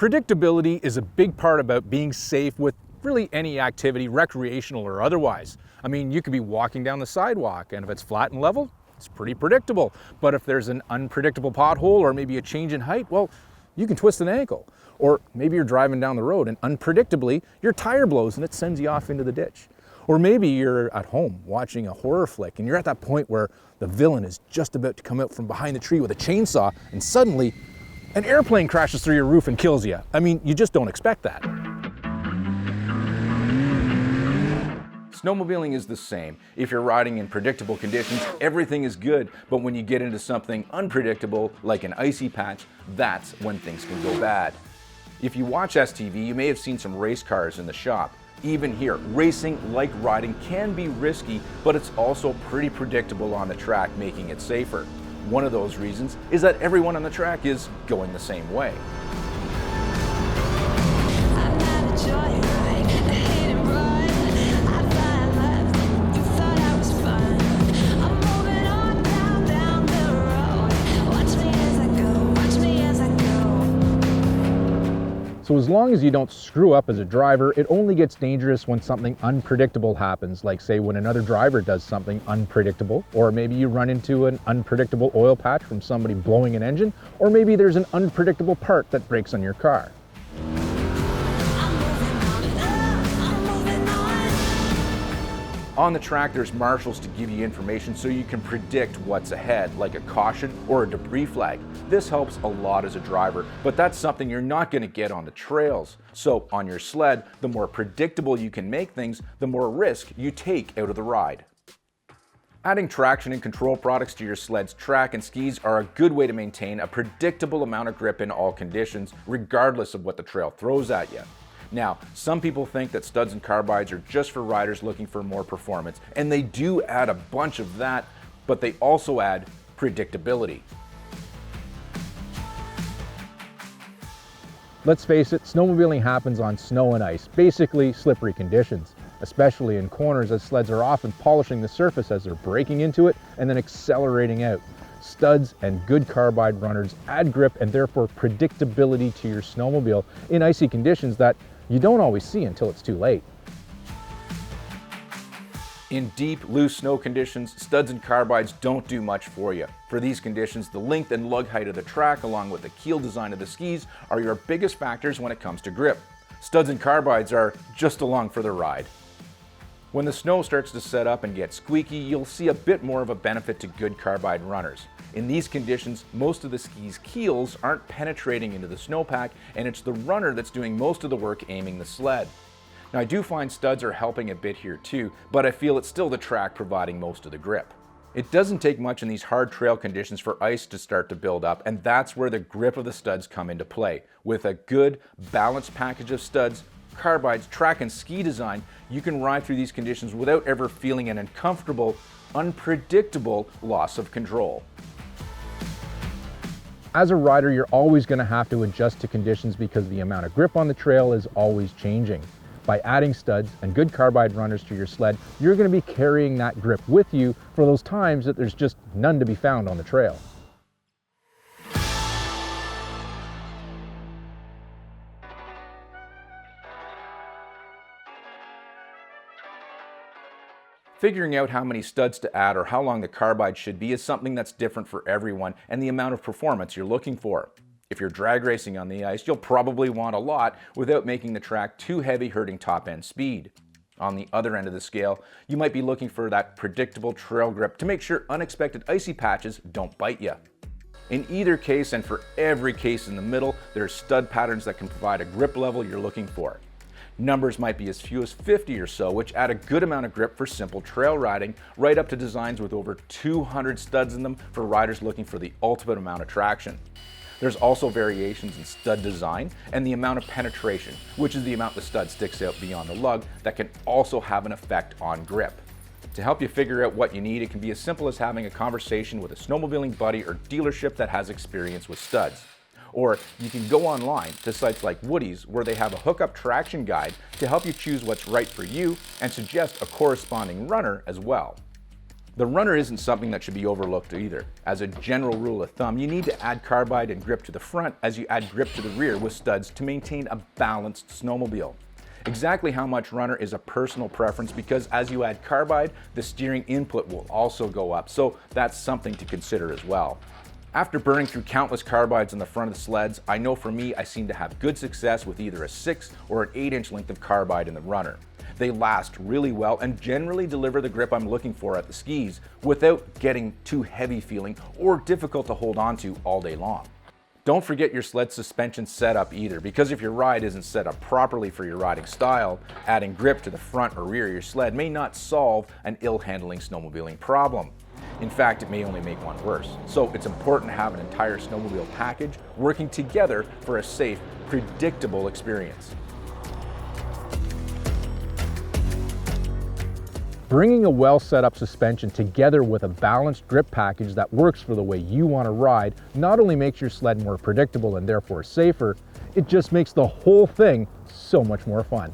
Predictability is a big part about being safe with really any activity, recreational or otherwise. I mean, you could be walking down the sidewalk and if it's flat and level, it's pretty predictable. But if there's an unpredictable pothole or maybe a change in height, well, you can twist an ankle. Or maybe you're driving down the road and unpredictably your tire blows and it sends you off into the ditch. Or maybe you're at home watching a horror flick and you're at that point where the villain is just about to come out from behind the tree with a chainsaw and suddenly an airplane crashes through your roof and kills you. I mean, you just don't expect that. Snowmobiling is the same. If you're riding in predictable conditions, everything is good. But when you get into something unpredictable, like an icy patch, that's when things can go bad. If you watch STV, you may have seen some race cars in the shop. Even here, racing, like riding, can be risky, but it's also pretty predictable on the track, making it safer. One of those reasons is that everyone on the track is going the same way. So as long as you don't screw up as a driver, it only gets dangerous when something unpredictable happens, like say when another driver does something unpredictable, or maybe you run into an unpredictable oil patch from somebody blowing an engine, or maybe there's an unpredictable part that breaks on your car. On the track, there's marshals to give you information so you can predict what's ahead, like a caution or a debris flag. This helps a lot as a driver, but that's something you're not going to get on the trails. So on your sled, the more predictable you can make things, the more risk you take out of the ride. Adding traction and control products to your sled's track and skis are a good way to maintain a predictable amount of grip in all conditions, regardless of what the trail throws at you. Now, some people think that studs and carbides are just for riders looking for more performance, and they do add a bunch of that, but they also add predictability. Let's face it, snowmobiling happens on snow and ice, basically slippery conditions, especially in corners as sleds are often polishing the surface as they're braking into it and then accelerating out. Studs and good carbide runners add grip and therefore predictability to your snowmobile in icy conditions that you don't always see until it's too late. In deep, loose snow conditions, studs and carbides don't do much for you. For these conditions, the length and lug height of the track along with the keel design of the skis are your biggest factors when it comes to grip. Studs and carbides are just along for the ride. When the snow starts to set up and get squeaky, you'll see a bit more of a benefit to good carbide runners. In these conditions, most of the ski's keels aren't penetrating into the snowpack, and it's the runner that's doing most of the work aiming the sled. Now, I do find studs are helping a bit here too, but I feel it's still the track providing most of the grip. It doesn't take much in these hard trail conditions for ice to start to build up, and that's where the grip of the studs come into play. With a good, balanced package of studs, carbides, track and ski design, you can ride through these conditions without ever feeling an uncomfortable, unpredictable loss of control. As a rider, you're always going to have to adjust to conditions because the amount of grip on the trail is always changing. By adding studs and good carbide runners to your sled, you're going to be carrying that grip with you for those times that there's just none to be found on the trail. Figuring out how many studs to add or how long the carbide should be is something that's different for everyone and the amount of performance you're looking for. If you're drag racing on the ice, you'll probably want a lot without making the track too heavy, hurting top end speed. On the other end of the scale, you might be looking for that predictable trail grip to make sure unexpected icy patches don't bite you. In either case, and for every case in the middle, there are stud patterns that can provide a grip level you're looking for. Numbers might be as few as 50 or so, which add a good amount of grip for simple trail riding, right up to designs with over 200 studs in them for riders looking for the ultimate amount of traction. There's also variations in stud design and the amount of penetration, which is the amount the stud sticks out beyond the lug, that can also have an effect on grip. To help you figure out what you need, it can be as simple as having a conversation with a snowmobiling buddy or dealership that has experience with studs. Or you can go online to sites like Woody's, where they have a hookup traction guide to help you choose what's right for you and suggest a corresponding runner as well. The runner isn't something that should be overlooked either. As a general rule of thumb, you need to add carbide and grip to the front as you add grip to the rear with studs to maintain a balanced snowmobile. Exactly how much runner is a personal preference because as you add carbide, the steering input will also go up, so that's something to consider as well. After burning through countless carbides on the front of the sleds, I know for me I seem to have good success with either a 6 or an 8-inch length of carbide in the runner. They last really well and generally deliver the grip I'm looking for at the skis without getting too heavy feeling or difficult to hold on to all day long. Don't forget your sled suspension setup either, because if your ride isn't set up properly for your riding style, adding grip to the front or rear of your sled may not solve an ill-handling snowmobiling problem. In fact, it may only make one worse. So it's important to have an entire snowmobile package working together for a safe, predictable experience. Bringing a well set up suspension together with a balanced grip package that works for the way you want to ride not only makes your sled more predictable and therefore safer, it just makes the whole thing so much more fun.